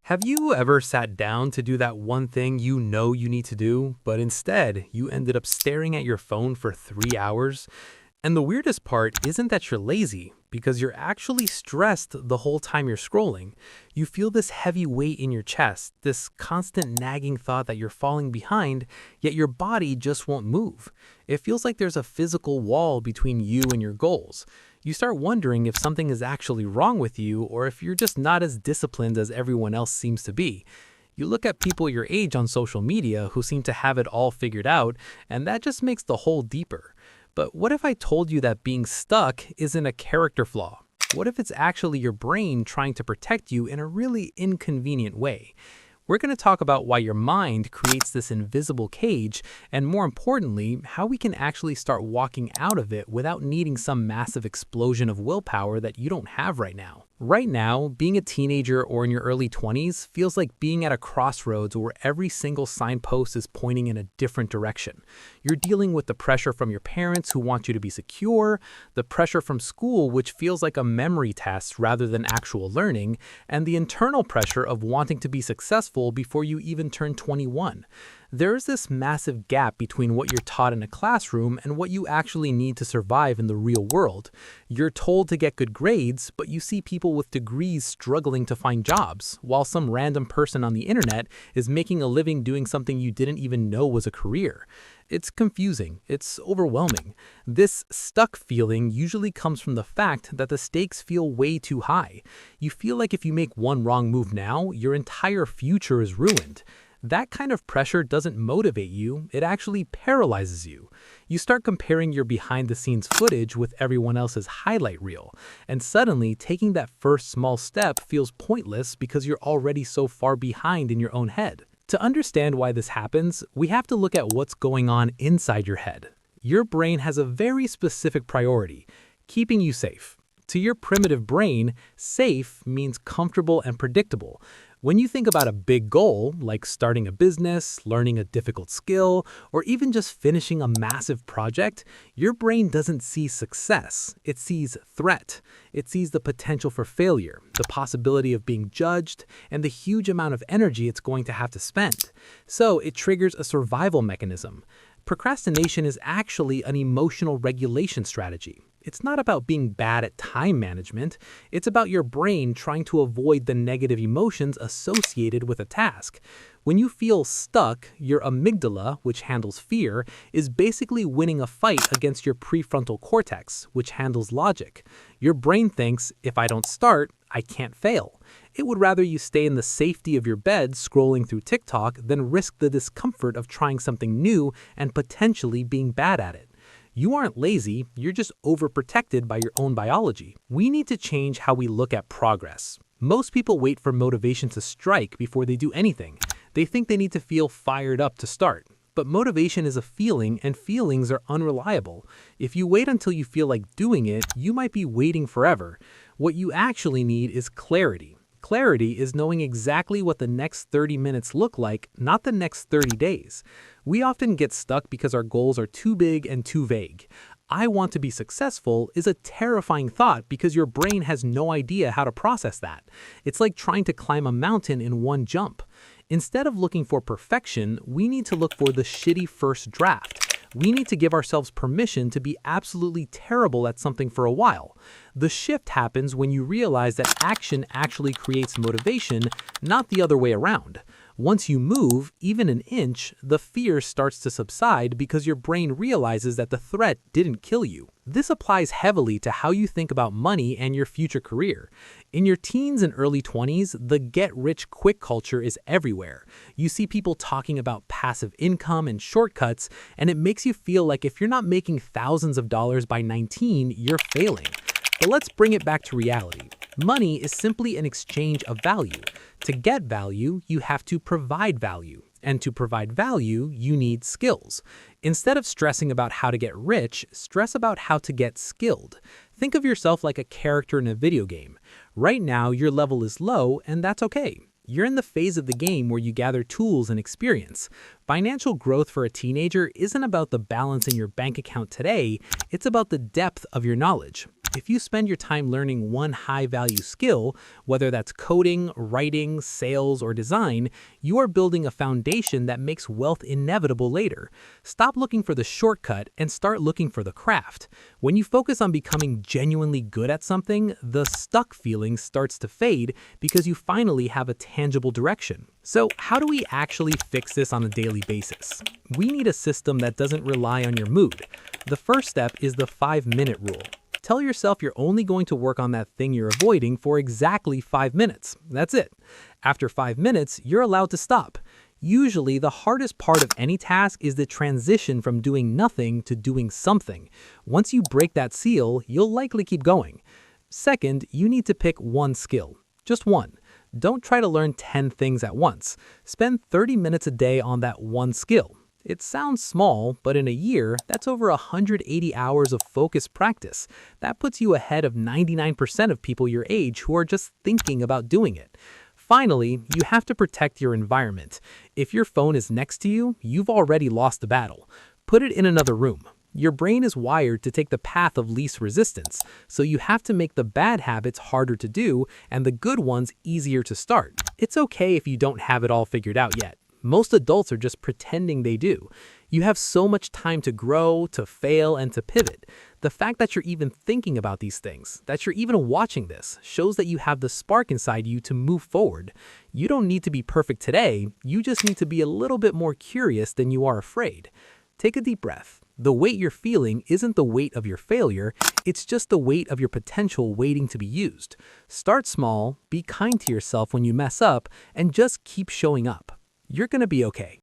Have you ever sat down to do that one thing you know you need to do, but instead you ended up staring at your phone for 3 hours? And the weirdest part isn't that you're lazy, because you're actually stressed the whole time you're scrolling. You feel this heavy weight in your chest, this constant nagging thought that you're falling behind, yet your body just won't move. It feels like there's a physical wall between you and your goals. You start wondering if something is actually wrong with you or if you're just not as disciplined as everyone else seems to be. You look at people your age on social media who seem to have it all figured out, and that just makes the hole deeper. But what if I told you that being stuck isn't a character flaw? What if it's actually your brain trying to protect you in a really inconvenient way? We're going to talk about why your mind creates this invisible cage, and more importantly, how we can actually start walking out of it without needing some massive explosion of willpower that you don't have right now. Right now, being a teenager or in your early 20s feels like being at a crossroads where every single signpost is pointing in a different direction. You're dealing with the pressure from your parents who want you to be secure, the pressure from school which feels like a memory test rather than actual learning, and the internal pressure of wanting to be successful before you even turn 21. There's this massive gap between what you're taught in a classroom and what you actually need to survive in the real world. You're told to get good grades, but you see people with degrees struggling to find jobs, while some random person on the internet is making a living doing something you didn't even know was a career. It's confusing. It's overwhelming. This stuck feeling usually comes from the fact that the stakes feel way too high. You feel like if you make one wrong move now, your entire future is ruined. That kind of pressure doesn't motivate you, it actually paralyzes you. You start comparing your behind-the-scenes footage with everyone else's highlight reel, and suddenly taking that first small step feels pointless because you're already so far behind in your own head. To understand why this happens, we have to look at what's going on inside your head. Your brain has a very specific priority: keeping you safe. To your primitive brain, safe means comfortable and predictable. When you think about a big goal, like starting a business, learning a difficult skill, or even just finishing a massive project, your brain doesn't see success. It sees threat. It sees the potential for failure, the possibility of being judged, and the huge amount of energy it's going to have to spend. So it triggers a survival mechanism. Procrastination is actually an emotional regulation strategy. It's not about being bad at time management. It's about your brain trying to avoid the negative emotions associated with a task. When you feel stuck, your amygdala, which handles fear, is basically winning a fight against your prefrontal cortex, which handles logic. Your brain thinks, if I don't start, I can't fail. It would rather you stay in the safety of your bed scrolling through TikTok than risk the discomfort of trying something new and potentially being bad at it. You aren't lazy, you're just overprotected by your own biology. We need to change how we look at progress. Most people wait for motivation to strike before they do anything. They think they need to feel fired up to start. But motivation is a feeling, and feelings are unreliable. If you wait until you feel like doing it, you might be waiting forever. What you actually need is clarity. Clarity is knowing exactly what the next 30 minutes look like, not the next 30 days. We often get stuck because our goals are too big and too vague. I want to be successful is a terrifying thought because your brain has no idea how to process that. It's like trying to climb a mountain in one jump. Instead of looking for perfection, we need to look for the shitty first draft. We need to give ourselves permission to be absolutely terrible at something for a while. The shift happens when you realize that action actually creates motivation, not the other way around. Once you move, even an inch, the fear starts to subside because your brain realizes that the threat didn't kill you. This applies heavily to how you think about money and your future career. In your teens and early 20s, the get-rich-quick culture is everywhere. You see people talking about passive income and shortcuts, and it makes you feel like if you're not making thousands of dollars by 19, you're failing. But let's bring it back to reality. Money is simply an exchange of value. To get value, you have to provide value. And to provide value, you need skills. Instead of stressing about how to get rich, stress about how to get skilled. Think of yourself like a character in a video game. Right now, your level is low, and that's okay. You're in the phase of the game where you gather tools and experience. Financial growth for a teenager isn't about the balance in your bank account today, it's about the depth of your knowledge. If you spend your time learning one high-value skill, whether that's coding, writing, sales, or design, you are building a foundation that makes wealth inevitable later. Stop looking for the shortcut and start looking for the craft. When you focus on becoming genuinely good at something, the stuck feeling starts to fade because you finally have a tangible direction. So, how do we actually fix this on a daily basis? We need a system that doesn't rely on your mood. The first step is the 5-minute rule. Tell yourself you're only going to work on that thing you're avoiding for exactly 5 minutes. That's it. After 5 minutes, you're allowed to stop. Usually, the hardest part of any task is the transition from doing nothing to doing something. Once you break that seal, you'll likely keep going. Second, you need to pick one skill. Just one. Don't try to learn 10 things at once. Spend 30 minutes a day on that one skill. It sounds small, but in a year, that's over 180 hours of focused practice. That puts you ahead of 99% of people your age who are just thinking about doing it. Finally, you have to protect your environment. If your phone is next to you, you've already lost the battle. Put it in another room. Your brain is wired to take the path of least resistance, so you have to make the bad habits harder to do and the good ones easier to start. It's okay if you don't have it all figured out yet. Most adults are just pretending they do. You have so much time to grow, to fail, and to pivot. The fact that you're even thinking about these things, that you're even watching this, shows that you have the spark inside you to move forward. You don't need to be perfect today, you just need to be a little bit more curious than you are afraid. Take a deep breath. The weight you're feeling isn't the weight of your failure, it's just the weight of your potential waiting to be used. Start small, be kind to yourself when you mess up, and just keep showing up. You're gonna be okay.